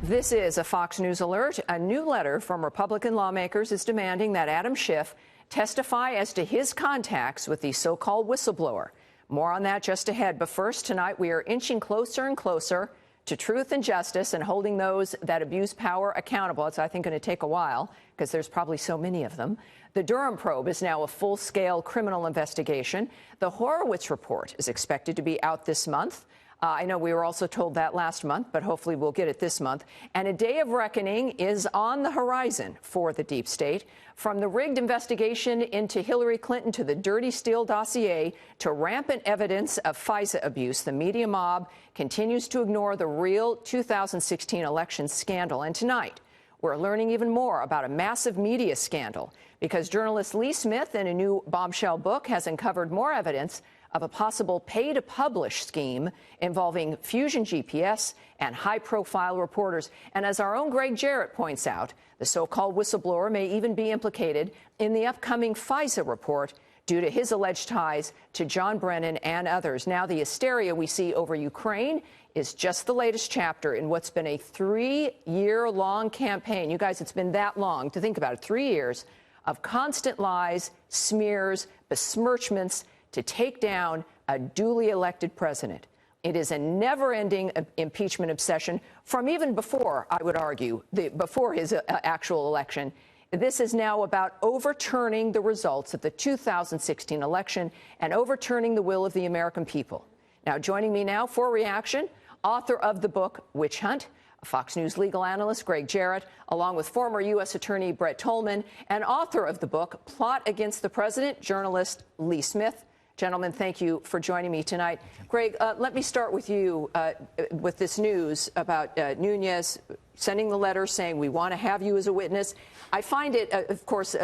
This is a Fox News alert. A new letter from Republican lawmakers is demanding that Adam Schiff testify as to his contacts with the so-called whistleblower. More on that just ahead. But first, tonight we are inching closer and closer to truth and justice and holding those that abuse power accountable. It's, I think, going to take a while because there's probably so many of them. The Durham probe is now a full-scale criminal investigation. The Horowitz report is expected to be out this month. I know we were also told that last month, but hopefully we'll get it this month. And a day of reckoning is on the horizon for the deep state. From the rigged investigation into Hillary Clinton to the dirty Steele dossier to rampant evidence of FISA abuse, the media mob continues to ignore the real 2016 election scandal. And tonight, we're learning even more about a massive media scandal because journalist Lee Smith, in a new bombshell book, has uncovered more evidence of a possible pay-to-publish scheme involving Fusion GPS and high-profile reporters. And as our own Greg Jarrett points out, the so-called whistleblower may even be implicated in the upcoming FISA report due to his alleged ties to John Brennan and others. Now, the hysteria we see over Ukraine is just the latest chapter in what's been a 3-year-long campaign. You guys, it's been that long to think about it, 3 years of constant lies, smears, besmirchments, to take down a duly elected president. It is a never-ending impeachment obsession from even before, I would argue, before his actual election. This is now about overturning the results of the 2016 election and overturning the will of the American people. Now, joining me now for reaction, author of the book Witch Hunt, Fox News legal analyst Greg Jarrett, along with former U.S. Attorney Brett Tolman, and author of the book Plot Against the President, journalist Lee Smith. Gentlemen, thank you for joining me tonight. Greg, let me start with you with this news about Nunes sending the letter saying we want to have you as a witness. I find it, of course,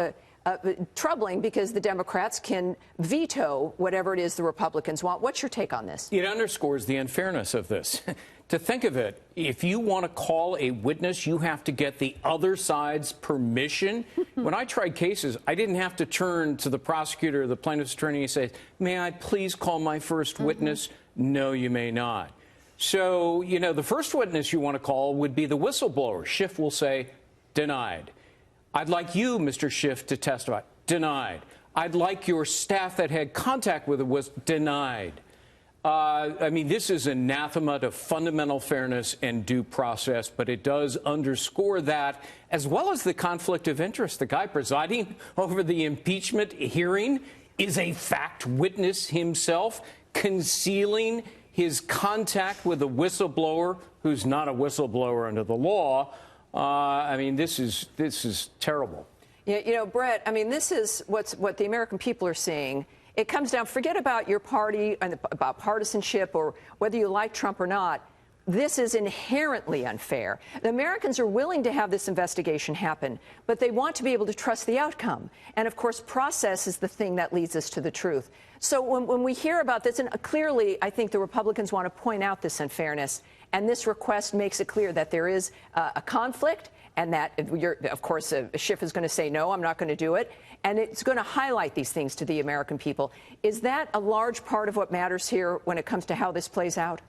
troubling because the Democrats can veto whatever it is the Republicans want. What's your take on this? It underscores the unfairness of this. To think of it, if you want to call a witness, you have to get the other side's permission. When I tried cases, I didn't have to turn to the prosecutor or the plaintiff's attorney and say, may I please call my first witness? No, you may not. So, you know, the first witness you want to call would be the whistleblower. Schiff will say, denied. I'd like you, Mr. Schiff, to testify. Denied. I'd like your staff that had contact with it was denied. I mean, this is anathema to fundamental fairness and due process, but it does underscore that, as well as the conflict of interest. The guy presiding over the impeachment hearing is a fact witness himself, concealing his contact with a whistleblower who's not a whistleblower under the law. I mean, this is terrible. Yeah, you know, Brett, I mean, this is what the American people are seeing. It comes down, forget about your party and about partisanship or whether you like Trump or not. This is inherently unfair. The Americans are willing to have this investigation happen, but they want to be able to trust the outcome. And, of course, process is the thing that leads us to the truth. So when we hear about this, and clearly I think the Republicans want to point out this unfairness, and this request makes it clear that there is a conflict and that, of course, Schiff is going to say, no, I'm not going to do it. And it's going to highlight these things to the American people. Is that a large part of what matters here when it comes to how this plays out?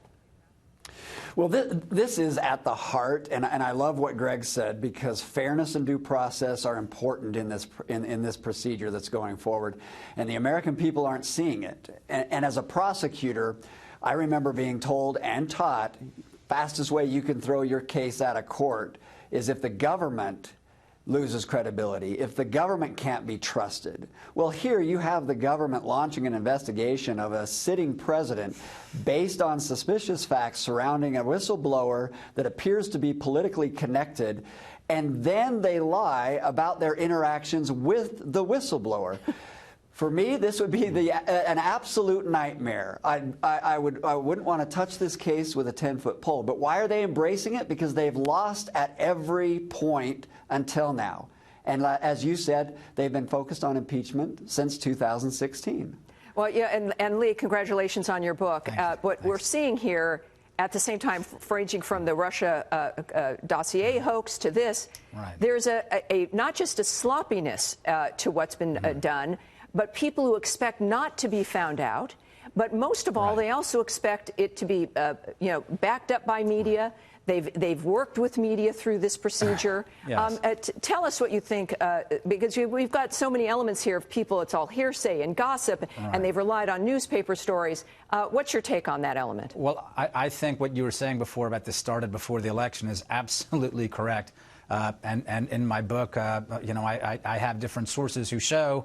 Well, this is at the heart, and I love what Greg said, because fairness and due process are important in this procedure that's going forward, and the American people aren't seeing it. And as a prosecutor, I remember being told and taught, fastest way you can throw your case out of court is if the government loses credibility, if the government can't be trusted. Well, here you have the government launching an investigation of a sitting president based on suspicious facts surrounding a whistleblower that appears to be politically connected, and then they lie about their interactions with the whistleblower. For me, this would be an absolute nightmare. I wouldn't want to touch this case with a 10-foot pole. But why are they embracing it? Because they've lost at every point until now. And as you said, they've been focused on impeachment since 2016. Well, yeah, and Lee, congratulations on your book. What we're seeing here, at the same time, ranging from the Russia dossier hoax to this, there's not just a sloppiness to what's been done, but people who expect not to be found out. But most of all, they also expect it to be, backed up by media. They've worked with media through this procedure. Yes. Tell us what you think, because we've got so many elements here of people. It's all hearsay and gossip, and they've relied on newspaper stories. What's your take on that element? Well, I think what you were saying before about this started before the election is absolutely correct. And in my book, I have different sources who show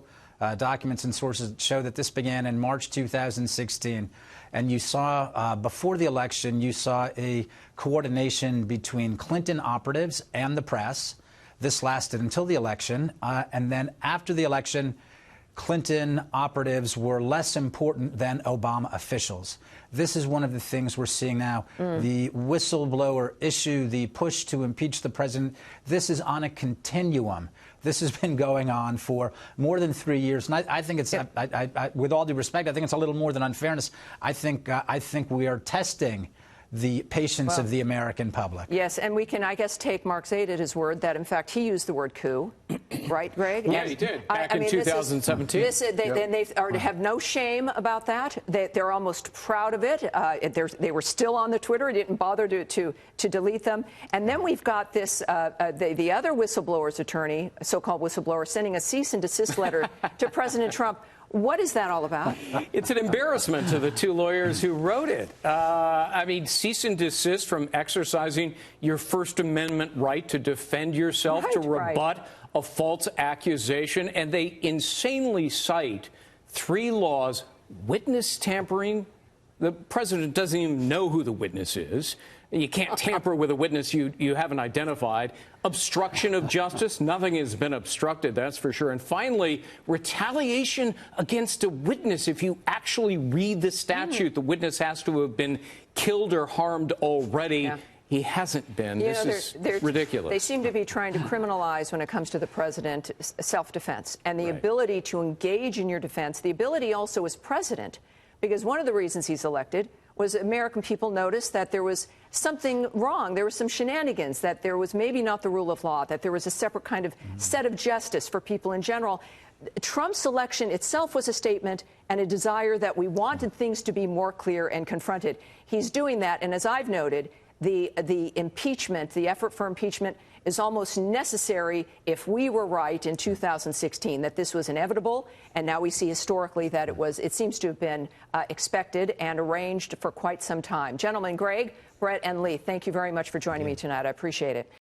documents and sources that show that this began in March 2016. And you saw, before the election, you saw a coordination between Clinton operatives and the press. This lasted until the election. And then after the election, Clinton operatives were less important than Obama officials. This is one of the things we're seeing now. The whistleblower issue, the push to impeach the president, this is on a continuum. This has been going on for more than 3 years. And I think it's, with all due respect, I think it's a little more than unfairness. I think we are testing the patience of the American public. Yes, and we can, I guess, take Mark Zaid at his word that, in fact, he used the word coup. Right, Greg? Yeah, he did, back in 2017. They have no shame about that. They're almost proud of it. They were still on the Twitter. It didn't bother to delete them. And then we've got this, the other whistleblower's attorney, so-called whistleblower, sending a cease and desist letter to President Trump. What is that all about? It's an embarrassment to the two lawyers who wrote it. I mean, cease and desist from exercising your First Amendment right to defend yourself, to rebut a false accusation. And they insanely cite 3 laws: witness tampering. The president doesn't even know who the witness is. You can't tamper with a witness you haven't identified. Obstruction of justice. Nothing has been obstructed, that's for sure. And finally, retaliation against a witness. If you actually read the statute, the witness has to have been killed or harmed already. Yeah. He hasn't been. This is ridiculous. They seem to be trying to criminalize, when it comes to the president, self-defense and the ability to engage in your defense. The ability also as president, because one of the reasons he's elected was American people noticed that there was something wrong. There was some shenanigans, that there was maybe not the rule of law, that there was a separate kind of set of justice for people in general. Trump's election itself was a statement and a desire that we wanted things to be more clear and confronted. He's doing that, and as I've noted, the impeachment, the effort for impeachment, is almost necessary if we were right in 2016 that this was inevitable, and now we see historically that it seems to have been expected and arranged for quite some time. Gentlemen, Greg, Brett, and Lee, thank you very much for joining me tonight. I appreciate it.